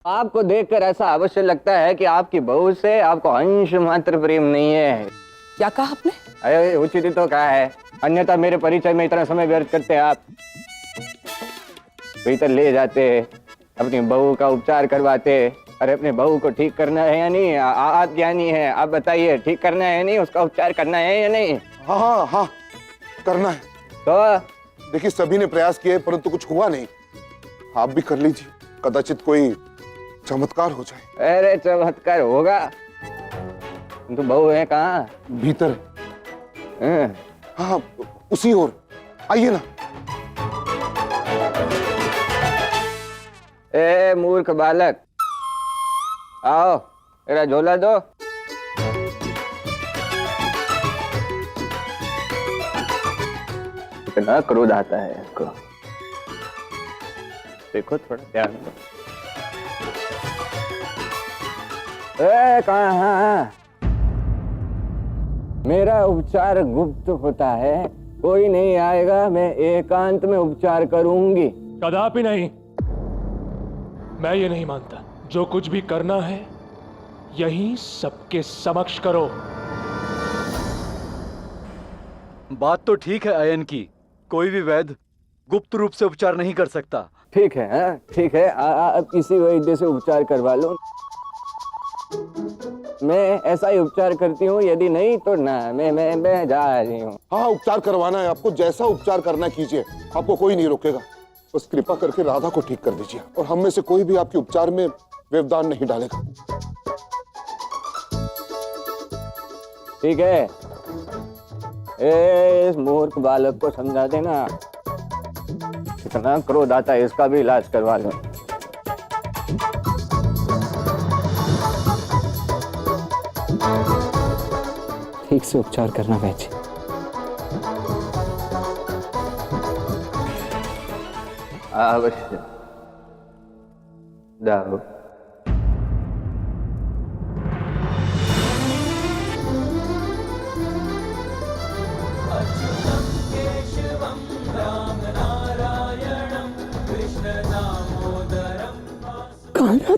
आपको देखकर ऐसा अवश्य लगता है कि आपकी बहू से आपको अंश मात्र प्रेम नहीं है। क्या कहा आपने? अरे उचित ही तो कहा है, अन्यथा मेरे परिचय में इतना समय व्यर्थ करते आप। भीतर ले जाते, अपनी बहू का उपचार करवाते। अरे अपने बहू को ठीक करना है या नहीं? आप ज्ञानी है, आप बताइए, ठीक करना है या नहीं? उसका उपचार करना है या नहीं? हाँ हाँ हाँ, करना है। तो देखिए सभी ने प्रयास किए परंतु कुछ हुआ नहीं। आप भी कर लीजिए, कदाचित कोई चमत्कार हो जाए। अरे चमत्कार होगा, तो बहू है कहाँ? भीतर। हाँ। हाँ उसी ओर आइए ना। ए मूर्ख बालक, आओ मेरा झोला दो। इतना क्रोध आता है इसको, देखो थोड़ा ध्यान दो। कहाँ? मेरा उपचार गुप्त होता है, कोई नहीं आएगा, मैं एकांत में उपचार करूंगी। कदापि नहीं, मैं ये नहीं मानता। जो कुछ भी करना है यही सबके समक्ष करो। बात तो ठीक है अयन की, कोई भी वैद्य गुप्त रूप से उपचार नहीं कर सकता। ठीक है, ठीक है, आप किसी वैद्य से उपचार करवा लो, मैं ऐसा ही उपचार करती हूँ। यदि नहीं तो ना, मैं जा रही हूँ। हाँ उपचार करवाना है आपको, जैसा उपचार करना कीजिए, आपको कोई नहीं रोकेगा। बस कृपा करके राधा को ठीक कर दीजिए और हम में से कोई भी आपके उपचार में व्यवधान नहीं डालेगा। ठीक है, इस मूर्ख बालक को समझा देना, इतना क्रोध आता है, इसका भी इलाज करवा लो। ठीक से उपचार करना वैद्य। अवश्य दाऊ। कान्हा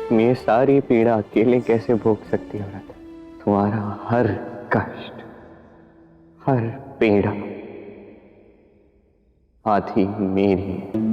तुम ये सारी पीड़ा अकेले कैसे भोग सकती हो राधा? तुम्हारा हर कष्ट, हर पीड़ा आधी मेरी।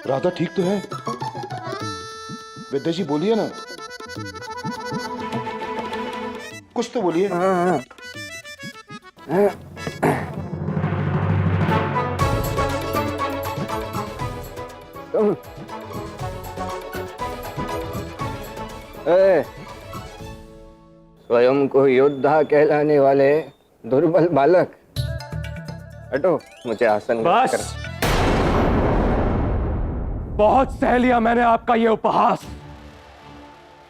राधा ठीक तो है? वैद्य जी बोलिए ना, कुछ तो बोलिए। स्वयं को योद्धा कहलाने वाले दुर्बल बालक, हटो, मुझे आसन बस कर। बहुत सह लिया मैंने आपका ये उपहास।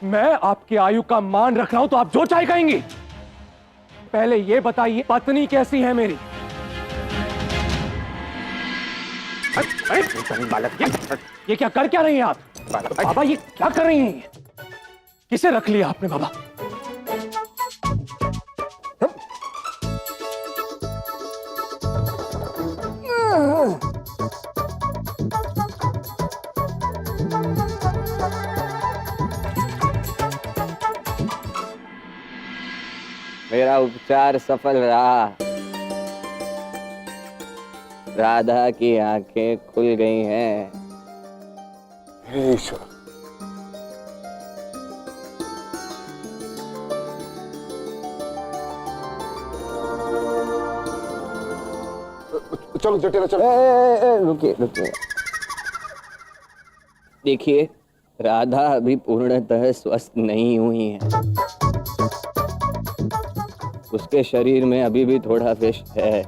मैं आपकी आयु का मान रख रहा हूं तो आप जो चाहे कहेंगी। पहले ये बताइए पत्नी कैसी है मेरी? बालक, ये क्या कर क्या रही हैं आप? बाबा ये क्या कर रही हैं? किसे रख लिया आपने बाबा? मेरा उपचार सफल रहा। राधा की आंखें खुल गई हैं। हे ईश्वर, चलो जटेरा चलो। रुकिए रुकिए। देखिए, राधा अभी पूर्णतः स्वस्थ नहीं हुई है। उसके शरीर में अभी भी थोड़ा विष है।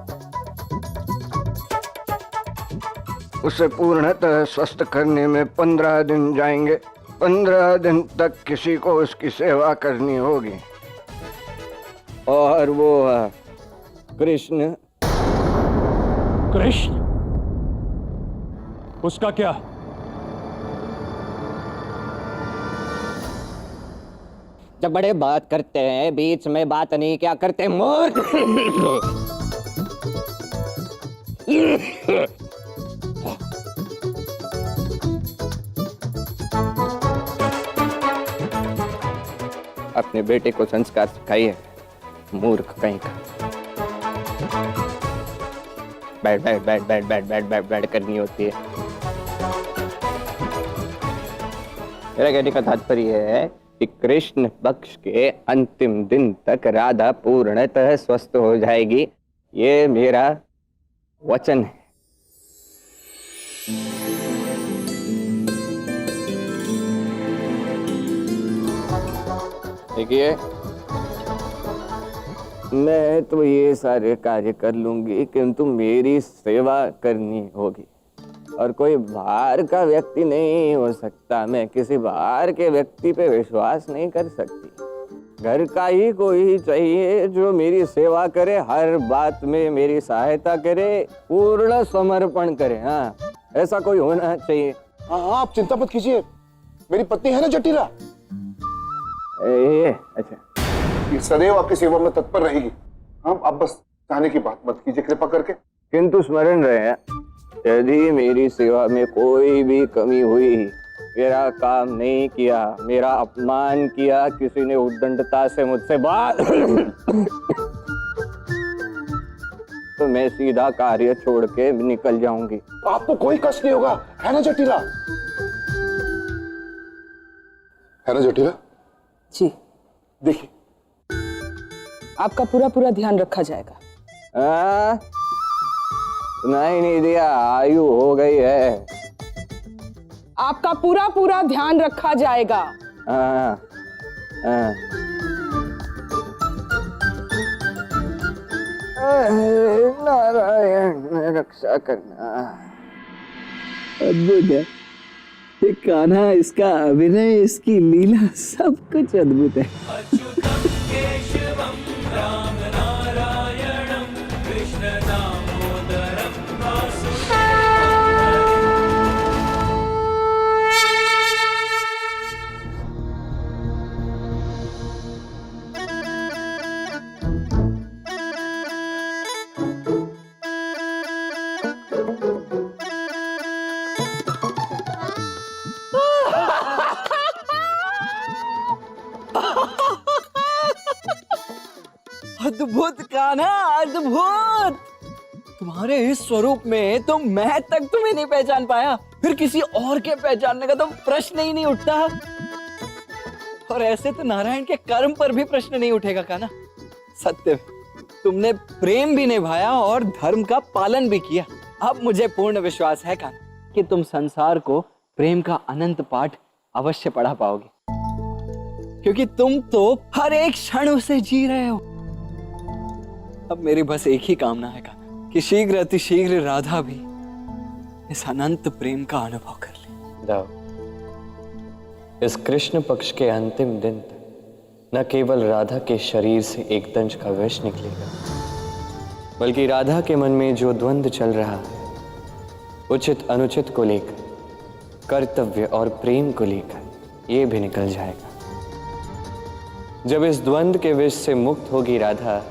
उसे पूर्णतः स्वस्थ करने में 15 दिन जाएंगे। 15 दिन तक किसी को उसकी सेवा करनी होगी। और वो कृष्ण कृष्ण, उसका क्या? जब बड़े बात करते हैं बीच में बात नहीं क्या करते मूर्ख। अपने बेटे को संस्कार सिखाइए, मूर्ख कहीं का। बैठ बैठ बैठ बैठ बैठ बैठ बैठ बैठ करनी होती है। मेरा कहने का तात्पर्य है कि कृष्ण पक्ष के अंतिम दिन तक राधा पूर्णतः स्वस्थ हो जाएगी। ये मेरा वचन है। देखिए, मैं तो ये सारे कार्य कर लूंगी, किंतु मेरी सेवा करनी होगी। और कोई बाहर का व्यक्ति नहीं हो सकता। मैं किसी बाहर के व्यक्ति पे विश्वास नहीं कर सकती। घर का ही कोई चाहिए जो मेरी सेवा करे, हर बात में मेरी सहायता करे, पूर्ण समर्पण करे। हाँ, ऐसा कोई होना चाहिए। हाँ हाँ, आप चिंता मत कीजिए, मेरी पत्नी है ना जटिला, अच्छा, ये सदैव आपकी सेवा में तत्पर रहेगी। हाँ, आप बस जाने की बात मत कीजिए कृपा करके। किंतु स्मरण रहे, यदि मेरी सेवा में कोई भी कमी हुई, मेरा काम नहीं किया, मेरा अपमान किया, किसी ने उद्दंडता से मुझसे बात तो मैं सीधा कार्य छोड़ के निकल जाऊंगी। तो आपको कोई कष्ट नहीं होगा, है ना जटिला? है ना जटिला? जी, देखिए, आपका पूरा पूरा ध्यान रखा जाएगा। सुनाई नहीं दिया, आयु हो गई है। आपका पूरा पूरा ध्यान रखा जाएगा। हाँ, हाँ। नारायण रक्षा करना। अद्भुत है ये कान्हा, इसका अभिनय, इसकी लीला, सब कुछ अद्भुत है। अद्भुत कान्हा, अद्भुत। तुम्हारे इस स्वरूप में तो मैं तक तुम्हें नहीं पहचान पाया, फिर किसी और के पहचानने का तो प्रश्न ही नहीं उठता। और ऐसे तो नारायण के कर्म पर भी प्रश्न नहीं उठेगा कान्हा। सत्य, तुमने प्रेम भी निभाया और धर्म का पालन भी किया। अब मुझे पूर्ण विश्वास है कान्हा कि तुम संसार को प्रेम का अनंत पाठ अवश्य पढ़ा पाओगे, क्योंकि तुम तो हर एक क्षण उसे जी रहे हो। अब मेरी बस एक ही कामना है कान्हा कि शीघ्र अतिशीघ्र राधा भी इस अनंत प्रेम का अनुभव कर ले। दाव, इस कृष्ण पक्ष के अंतिम दिन तक न केवल राधा के शरीर से एक दंश का विष निकलेगा, बल्कि राधा के मन में जो द्वंद्व चल रहा है, उचित अनुचित को लेकर, कर्तव्य और प्रेम को लेकर, ये भी निकल जाएगा। जब इस द्वंद्व के विष से मुक्त होगी राधा,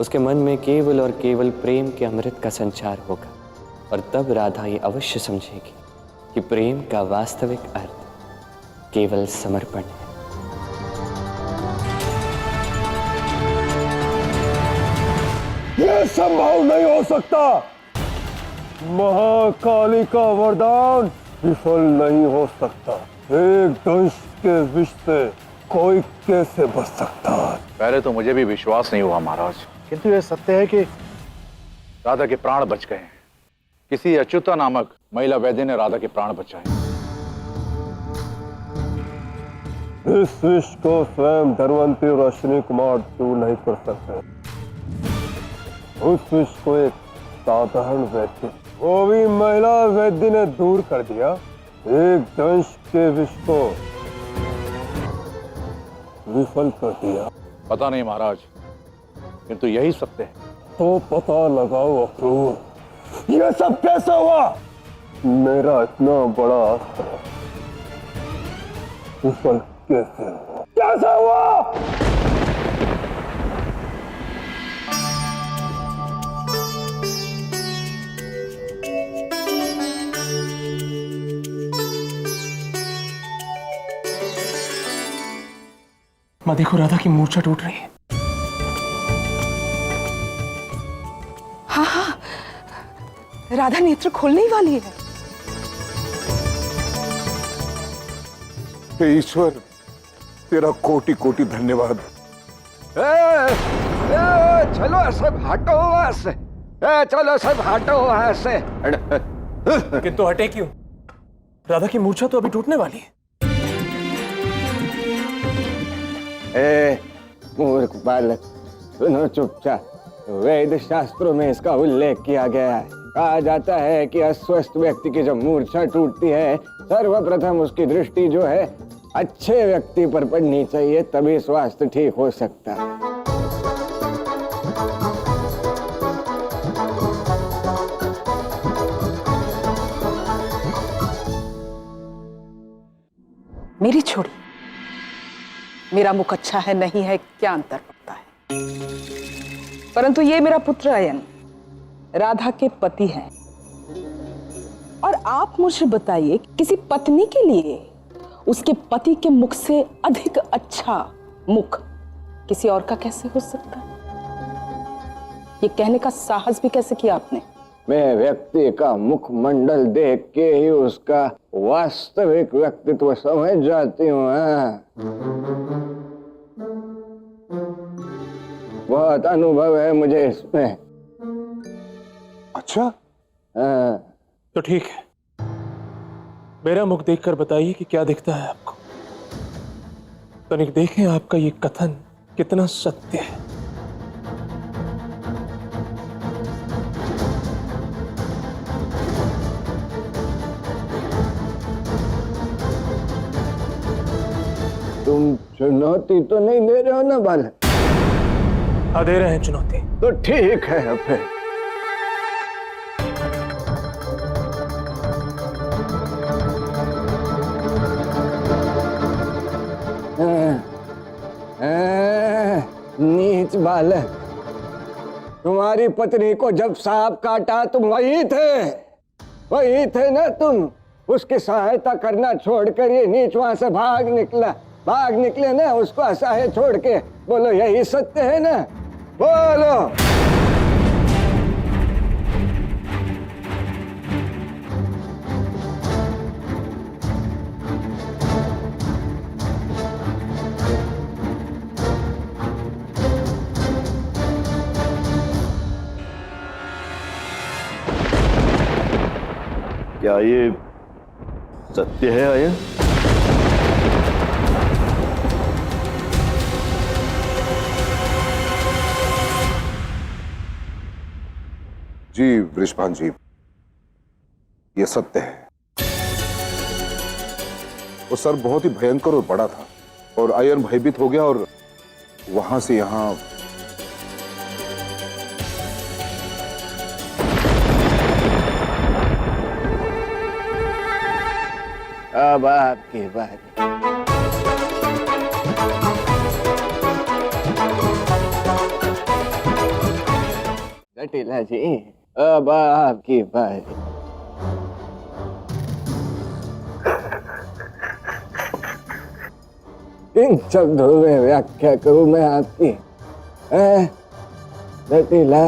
उसके मन में केवल और केवल प्रेम के अमृत का संचार होगा। और तब राधा ये अवश्य समझेगी कि प्रेम का वास्तविक अर्थ केवल समर्पण है। ये संभव नहीं हो सकता। महाकाली का वरदान विफल नहीं हो सकता। एक दंश के विष से कोई कैसे बच सकता है? पहले तो मुझे भी विश्वास नहीं हुआ महाराज, किंतु यह सत्य है कि राधा के प्राण बच गए हैं। किसी अच्युता नामक महिला वैद्य ने राधा के प्राण बचाए। इस विष को स्वयं धनवंती और अश्विनी कुमार दूर नहीं कर सकते। उस विष को एक साधारण वैद्य, वो भी महिला वैद्य ने दूर कर दिया। एक दंश के विष को विफल कर दिया। पता नहीं महाराज, किंतु यही सत्य है। तो पता लगाओ अक्रूर, ये सब कैसे हुआ? मेरा इतना बड़ा अस्त्र विफल कैसे हुआ? कैसे हुआ? माँ देखो, राधा की मूर्छा टूट रही है। हाँ हाँ, राधा नेत्र खोलने ही वाली है। हे ईश्वर, तेरा कोटि कोटि धन्यवाद। चलो सब हटो वहां से, चलो सब हटो वहां से। किंतु हटे क्यों? राधा की मूर्छा तो अभी टूटने वाली है। मूर्ख बालक, सुनो चुपचाप। वेद शास्त्रों में इसका उल्लेख किया गया है। कहा जाता है कि अस्वस्थ व्यक्ति की जब मूर्छा टूटती है, सर्वप्रथम उसकी दृष्टि जो है अच्छे व्यक्ति पर पड़नी चाहिए, तभी स्वास्थ्य ठीक हो सकता है। मेरी छोड़ी, मेरा मुख अच्छा है नहीं है क्या अंतर पड़ता है? परंतु ये मेरा पुत्र अयन राधा के पति हैं, और आप मुझे बताइए, किसी पत्नी के लिए उसके पति के मुख से अधिक अच्छा मुख किसी और का कैसे हो सकता है? ये कहने का साहस भी कैसे किया आपने? मैं व्यक्ति का मुखमंडल देख के ही उसका वास्तविक व्यक्तित्व समझ जाती हूँ। बहुत अनुभव है मुझे इसमें। अच्छा, तो ठीक है, मेरा मुख देखकर बताइए कि क्या दिखता है आपको। तनिक देखें आपका ये कथन कितना सत्य है। तुम चुनौती तो नहीं दे रहे हो ना बालक? हाँ, दे रहे हैं चुनौती। तो ठीक है फिर। नीच बालक, तुम्हारी पत्नी को जब सांप काटा तुम वही थे ना तुम? उसकी सहायता करना छोड़कर ये नीच वहां से भाग निकले ना, उसको असहाय छोड़ के। बोलो, यही सत्य है ना? बोलो। क्या ये सत्य है अयन? जी वृषभान जी, ये सत्य है। वो सर बहुत ही भयंकर और बड़ा था, और अयन भयभीत हो गया और वहां से यहां। अब आपकी बारी। जटिला जी, अब आपकी बारी। इन शब्दों में व्याख्या करूं मैं आपकी? जटिला।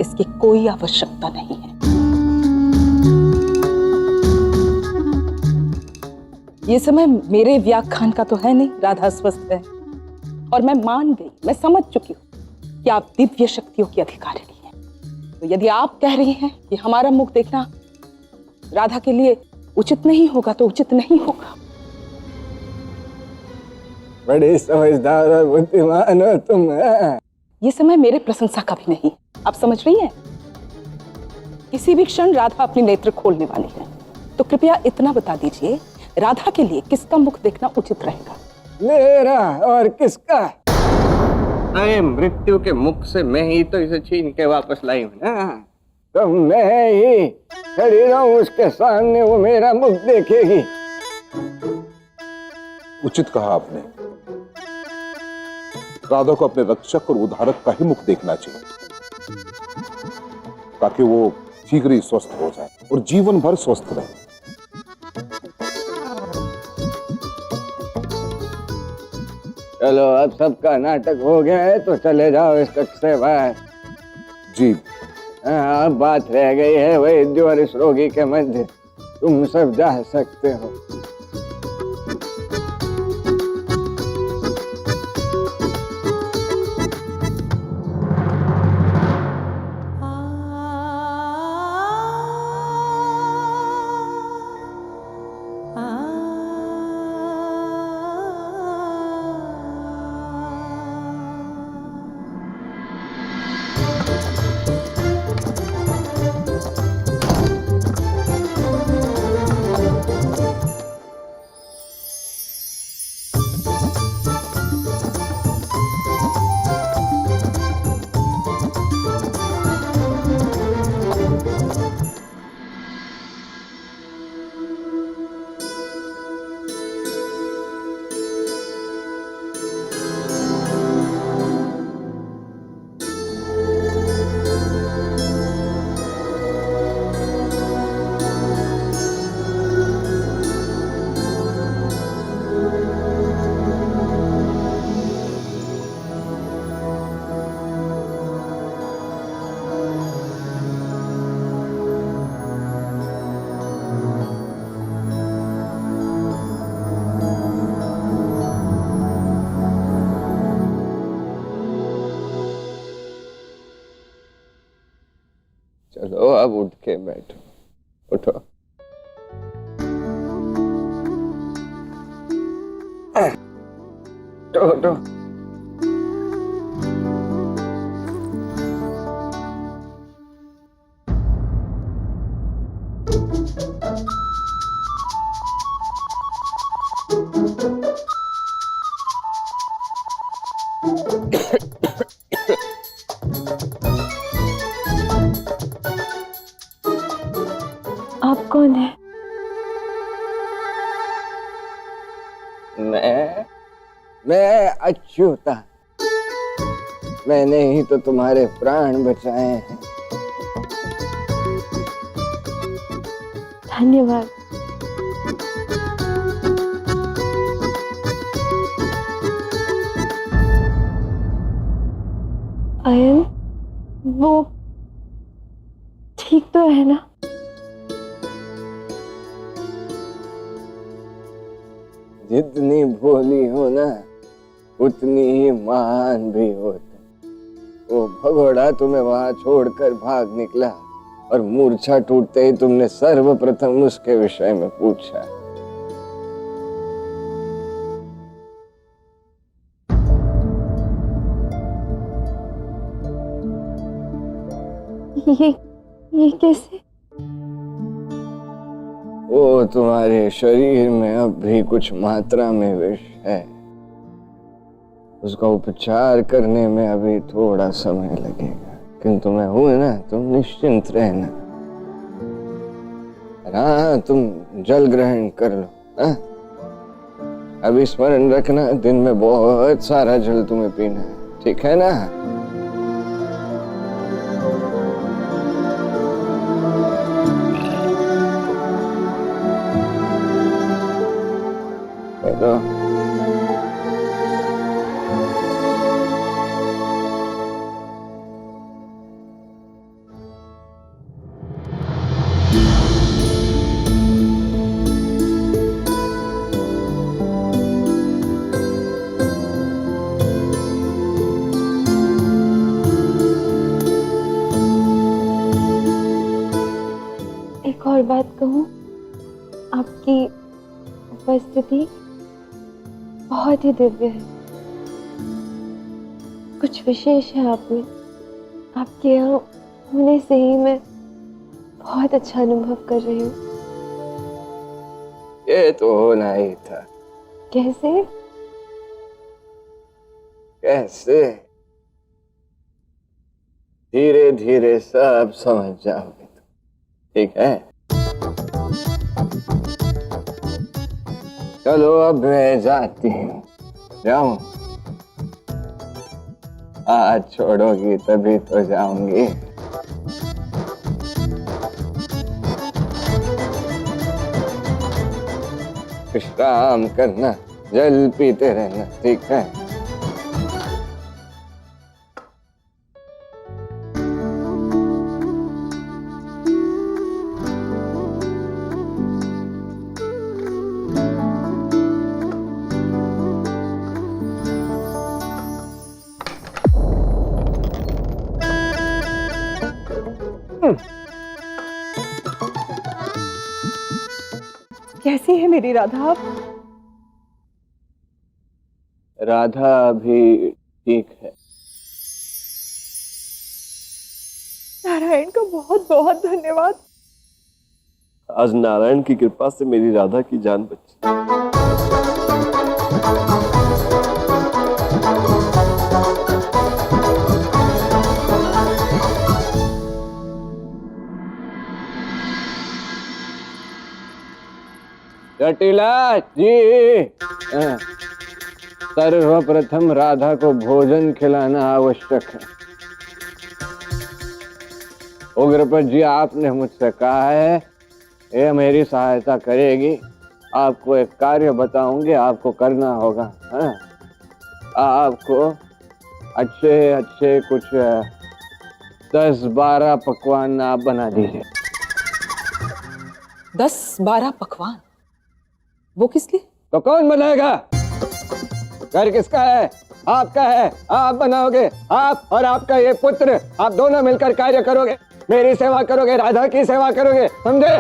इसकी कोई आवश्यकता नहीं है। ये समय मेरे व्याख्यान का तो है नहीं। राधा स्वस्थ है और मैं मान गई, मैं समझ चुकी हूं कि आप दिव्य शक्तियों की अधिकारिणी हैं। तो यदि आप कह रही हैं कि हमारा मुख देखना राधा के लिए उचित नहीं होगा तो उचित नहीं होगा। बड़े समझदार और बुद्धिमान हो तुम। ये समय मेरे प्रशंसा का भी नहीं। आप समझ रही हैं? किसी भी क्षण राधा अपने नेत्र खोलने वाली है, तो कृपया इतना बता दीजिए, राधा के लिए किसका मुख देखना उचित रहेगा? मेरा और किसका? अरे मृत्यु के मुख से मैं ही तो इसे छीन के वापस लाई हूं ना। तो मैं ही खड़ी रहूं उसके सामने, वो मेरा मुख देखेगी। उचित कहा आपने। राधा को अपने रक्षक और उद्धारक का ही मुख देखना चाहिए, ताकि वो शीघ्र ही स्वस्थ हो जाए और जीवन भर स्वस्थ रहे। चलो अब सबका नाटक हो गया है तो चले जाओ इस कक्ष से बाहर। जी। हाँ, अब बात रह गई है वैद्य और इस रोगी के मध्य। तुम सब जा सकते हो। चलो अब उठ के बैठो, उठो। उठो। आप कौन है? मैं अच्युता। मैंने ही तो तुम्हारे प्राण बचाए हैं। धन्यवाद। अयन, वो ठीक तो है ना? जितनी भोली हो ना उतनी ही महान भी हो तुम। वो भगोड़ा तुम्हें वहां छोड़कर भाग निकला और मूर्छा टूटते ही तुमने सर्वप्रथम उसके विषय में पूछा। ये कैसे? वो तुम्हारे शरीर में अब भी कुछ मात्रा में विष है। उसका उपचार करने में अभी थोड़ा समय लगेगा, किंतु मैं हूं ना, तुम निश्चिंत रहना। हाँ, तुम जल ग्रहण कर लो। हाँ? अभी स्मरण रखना, दिन में बहुत सारा जल तुम्हें पीना है, ठीक है ना? बात कहूँ, आपकी उपस्थिति बहुत ही दिव्य है। कुछ विशेष है आप में। आपके यहाँ होने से ही मैं बहुत अच्छा अनुभव कर रही हूँ। ये तो होना ही था। कैसे? कैसे? धीरे धीरे सब समझ जाओगे तुम, ठीक है? चलो अब मैं जाती हूँ। जाऊं? आज छोड़ोगी तभी तो जाऊंगी। विश्राम करना, जल पीते रहना, ठीक है? कैसी है मेरी राधा आप? राधा भी ठीक है। नारायण का बहुत बहुत धन्यवाद। आज नारायण की कृपा से मेरी राधा की जान बची। जटिला जी, सर्वप्रथम राधा को भोजन खिलाना आवश्यक है। उग्रपद जी, आपने मुझसे कहा है ये मेरी सहायता करेगी। आपको एक कार्य बताऊंगी, आपको करना होगा। आपको अच्छे अच्छे कुछ 10-12 पकवान आप बना दीजिए। 10-12 पकवान? वो किस लिए? तो कौन बनाएगा? घर किसका है? आपका है, आप बनाओगे। आप और आपका ये पुत्र, आप दोनों मिलकर कार्य करोगे। मेरी सेवा करोगे, राधा की सेवा करोगे, समझे?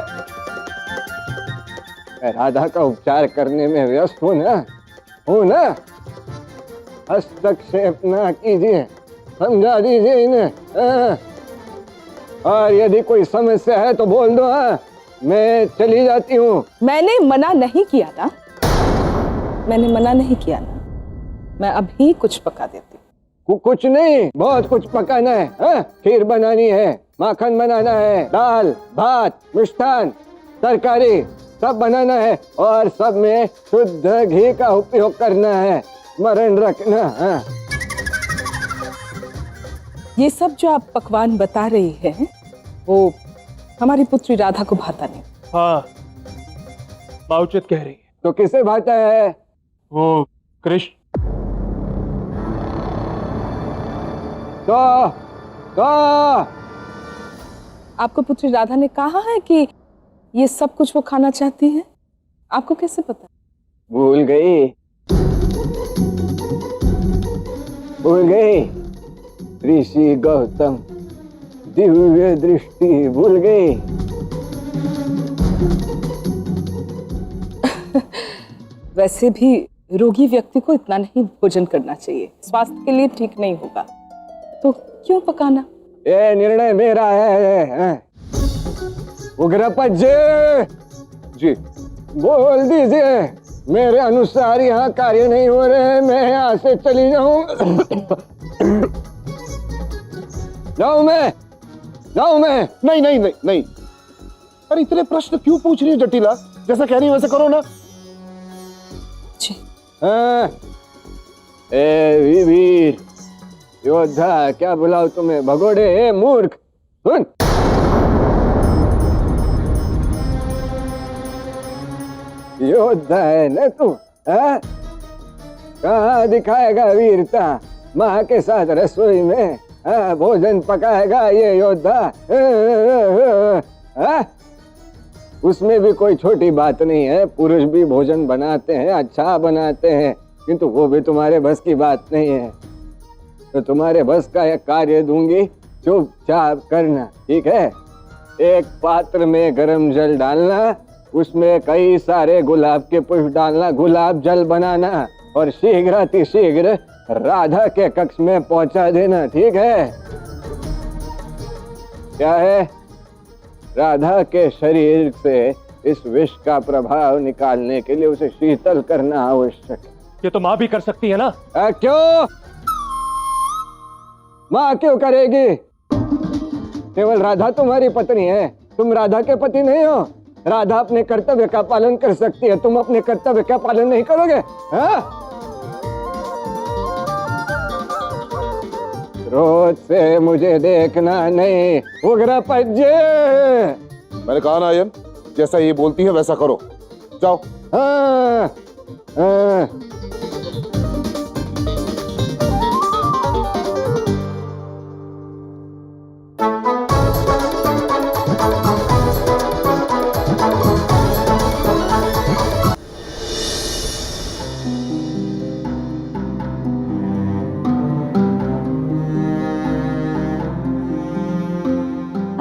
मैं राधा का उपचार करने में व्यस्त हूं ना? हस्तक्षेप ना कीजिए, समझा दीजिए इन्हें। और यदि कोई समस्या है तो बोल दो। मैं चली जाती हूँ। मैंने मना नहीं किया ना, मैंने मना नहीं किया ना। मैं अभी कुछ पका देती हूँ। कुछ नहीं, बहुत कुछ पकाना है। खीर बनानी है, माखन बनाना है, दाल भात मिष्ठान तरकारी सब बनाना है, और सब में शुद्ध घी का उपयोग करना है, स्मरण रखना। ये सब जो आप पकवान बता रही हैं, वो हमारी पुत्री राधा को भाता नहीं। हाँ, माउचित कह रही है। तो किसे भाता है? वो कृष्ण। तो आपको पुत्री राधा ने कहा है कि ये सब कुछ वो खाना चाहती है? आपको कैसे पता? भूल गई ऋषि गौतम, दिव्य दृष्टि भूल गई। वैसे भी रोगी व्यक्ति को इतना नहीं भोजन करना चाहिए, स्वास्थ्य के लिए ठीक नहीं होगा। तो क्यों पकाना? ये निर्णय मेरा है। उग्रपद जी, बोल दीजिए मेरे अनुसार यहाँ कार्य नहीं हो रहे हैं, मैं यहाँ से चली जाऊं। जाऊं मैं? नहीं। अरे इतने प्रश्न क्यों पूछ रही हो जटिला? जैसा कह रही है वैसे करो ना। जी। ए वीर योद्धा, क्या बुलाओ तुम्हें? भगोड़े, मूर्ख, सुन। योद्धा है न तू? कहाँ दिखाएगा वीरता? माँ के साथ रसोई में भोजन पकाएगा ये योद्धा? उसमें भी कोई छोटी बात नहीं है। पुरुष भी भोजन बनाते हैं, अच्छा बनाते हैं, किंतु वो भी तुम्हारे बस की बात नहीं है। तो तुम्हारे बस का एक कार्य दूंगी, चुपचाप करना, ठीक है? एक पात्र में गरम जल डालना, उसमें कई सारे गुलाब के पुष्प डालना, गुलाब जल बनाना और शीघ्र राधा के कक्ष में पहुंचा देना। ठीक है? क्या है? राधा के शरीर से इस विष का प्रभाव निकालने के लिए उसे शीतल करना आवश्यक है। ये तो माँ भी कर सकती है ना? क्यों? माँ क्यों करेगी? केवल राधा तुम्हारी पत्नी है, तुम राधा के पति नहीं हो। राधा अपने कर्तव्य का पालन कर सकती है, तुम अपने कर्तव्य का पालन नहीं करोगे? हाँ? रोज से मुझे देखना नहीं, उग्र पज्जे। मैंने कहा ना आयन, जैसा ये बोलती है वैसा करो। जाओ। हाँ, हाँ।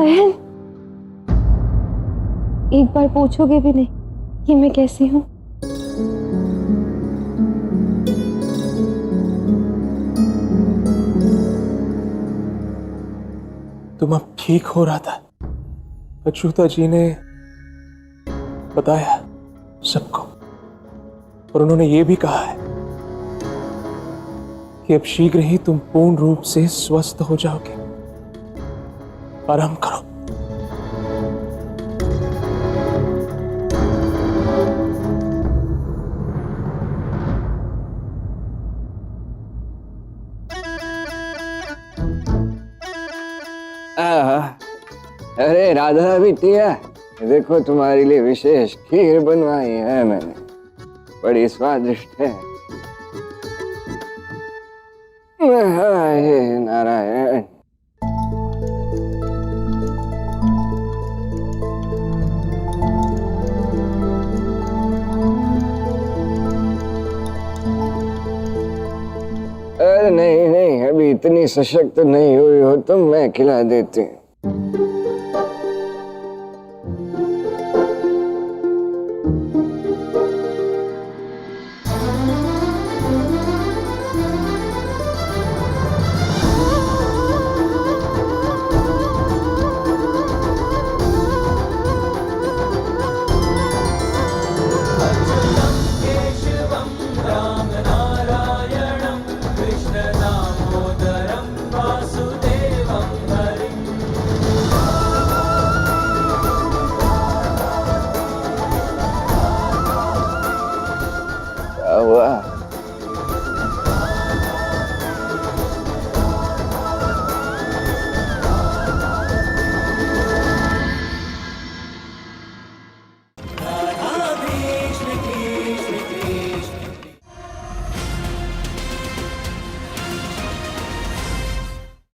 अयन, एक बार पूछोगे भी नहीं कि मैं कैसी हूँ? तुम अब ठीक हो रहा था। अच्युता जी ने बताया सबको, और उन्होंने ये भी कहा है कि अब शीघ्र ही तुम पूर्ण रूप से स्वस्थ हो जाओगे। आराम करो। अरे राधा बिटिया, देखो तुम्हारे लिए विशेष खीर बनवाई है मैंने, बड़ी स्वादिष्ट है। हे नारायण। अरे नहीं नहीं, अभी इतनी सशक्त नहीं हुई हो तुम, मैं खिला देती हूँ।